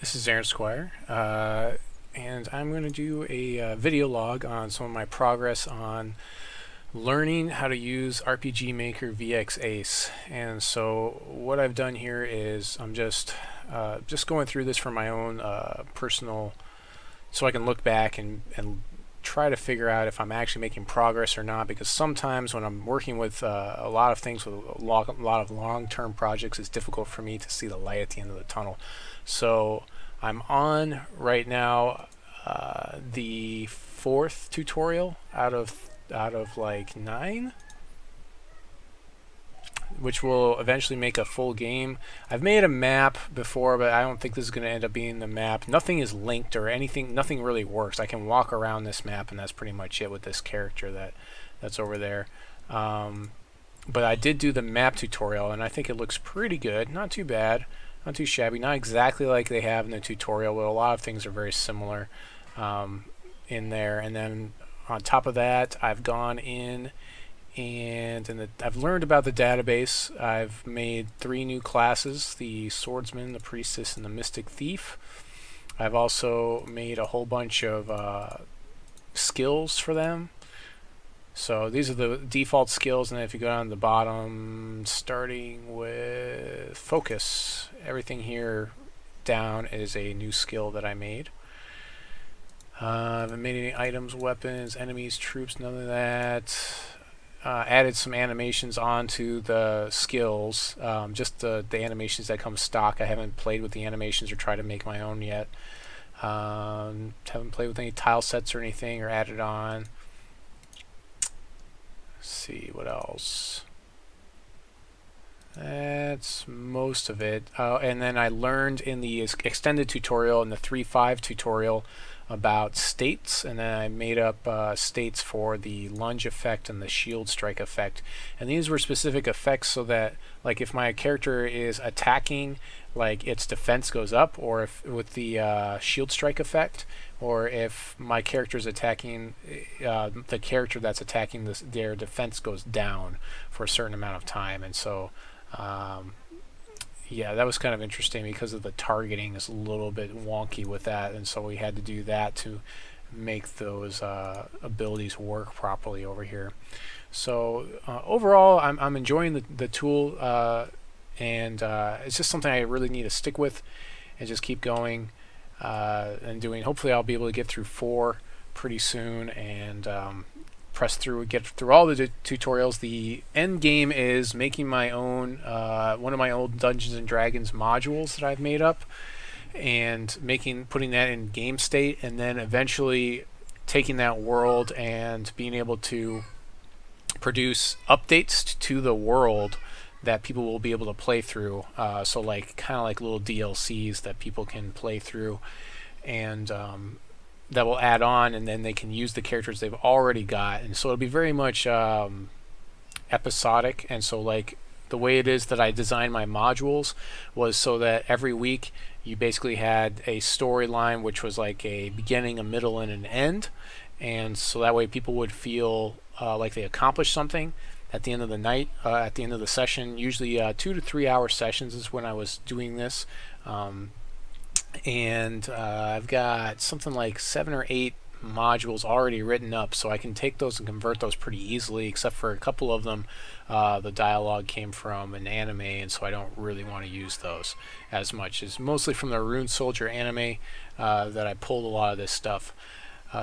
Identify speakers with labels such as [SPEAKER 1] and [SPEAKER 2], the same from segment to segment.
[SPEAKER 1] This is Aaron Squire, and I'm going to do a video log on some of my progress on learning how to use RPG Maker VX Ace. And so what I've done here is I'm just going through this for my own personal, so I can look back and try to figure out if I'm actually making progress or not, because sometimes when I'm working with a lot of things with a lot of long-term projects, it's difficult for me to see the light at the end of the tunnel. So I'm on right now the fourth tutorial out of like 9, which will eventually make a full game. I've made a map before, but I don't think this is going to end up being the map. Nothing is linked or anything. Nothing really works. I can walk around this map, and that's pretty much it with this character that's over there. But I did do the map tutorial, and I think it looks pretty good. Not too bad. Not too shabby. Not exactly like they have in the tutorial, but a lot of things are very similar in there. And then on top of that, I've gone in and I've learned about the database. I've made 3 new classes: the Swordsman, the Priestess, and the Mystic Thief. I've also made a whole bunch of skills for them. So these are the default skills, and then if you go down to the bottom, starting with Focus, everything here down is a new skill that I made. I haven't made any items, weapons, enemies, troops, none of that. Added some animations onto the skills, just the animations that come stock. I haven't played with the animations or tried to make my own yet. Haven't played with any tile sets or anything or added on. Let's see what else. That's most of it. And then I learned in the extended tutorial, in the 3.5 tutorial, about states, and then I made up states for the lunge effect and the shield strike effect. And these were specific effects so that, like, if my character is attacking, like, its defense goes up, or if with the shield strike effect, or if my character is attacking, the character that's attacking their defense goes down for a certain amount of time. And so yeah, that was kind of interesting because of the targeting is a little bit wonky with that, and so we had to do that to make those abilities work properly over here. So overall, I'm enjoying the tool, and it's just something I really need to stick with and just keep going and doing. Hopefully I'll be able to get through 4 pretty soon and get through all the tutorials. The end game is making my own one of my old Dungeons and Dragons modules that I've made up, and putting that in game state, and then eventually taking that world and being able to produce updates to the world that people will be able to play through. So like kind of like little DLCs that people can play through, and that will add on, and then they can use the characters they've already got. And so it'll be very much episodic. And so, like, the way it is that I designed my modules was so that every week you basically had a storyline which was like a beginning, a middle, and an end. And so that way people would feel like they accomplished something at the end of the night, at the end of the session. Usually 2 to 3 hour sessions is when I was doing this. And I've got something like 7 or 8 modules already written up, so I can take those and convert those pretty easily, except for a couple of them the dialogue came from an anime, and so I don't really want to use those as much. It's mostly from the Rune Soldier anime that I pulled a lot of this stuff.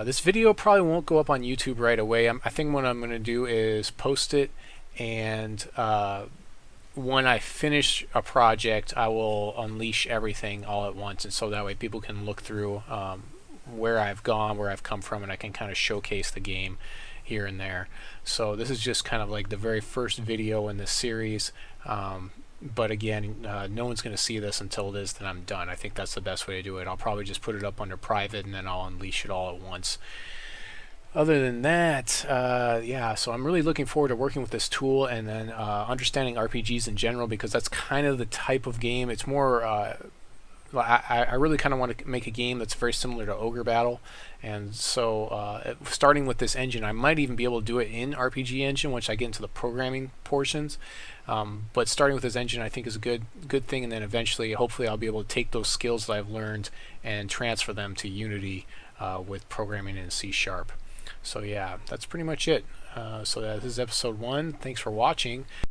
[SPEAKER 1] This video probably won't go up on YouTube right away. I think what I'm going to do is post it, and when I finish a project, I will unleash everything all at once, and so that way people can look through where I've gone, where I've come from, and I can kind of showcase the game here and there. So this is just kind of like the very first video in this series, but again, no one's going to see this until it is that I'm done. I think that's the best way to do it. I'll probably just put it up under private, and then I'll unleash it all at once. Other than that, yeah, so I'm really looking forward to working with this tool, and then understanding RPGs in general, because that's kind of the type of game. It's more I really kind of want to make a game that's very similar to Ogre Battle, and so starting with this engine, I might even be able to do it in RPG Engine once I get into the programming portions. But starting with this engine, I think, is a good thing, and then eventually, hopefully, I'll be able to take those skills that I've learned and transfer them to Unity with programming in C#. So yeah, that's pretty much it. So this is episode 1. Thanks for watching.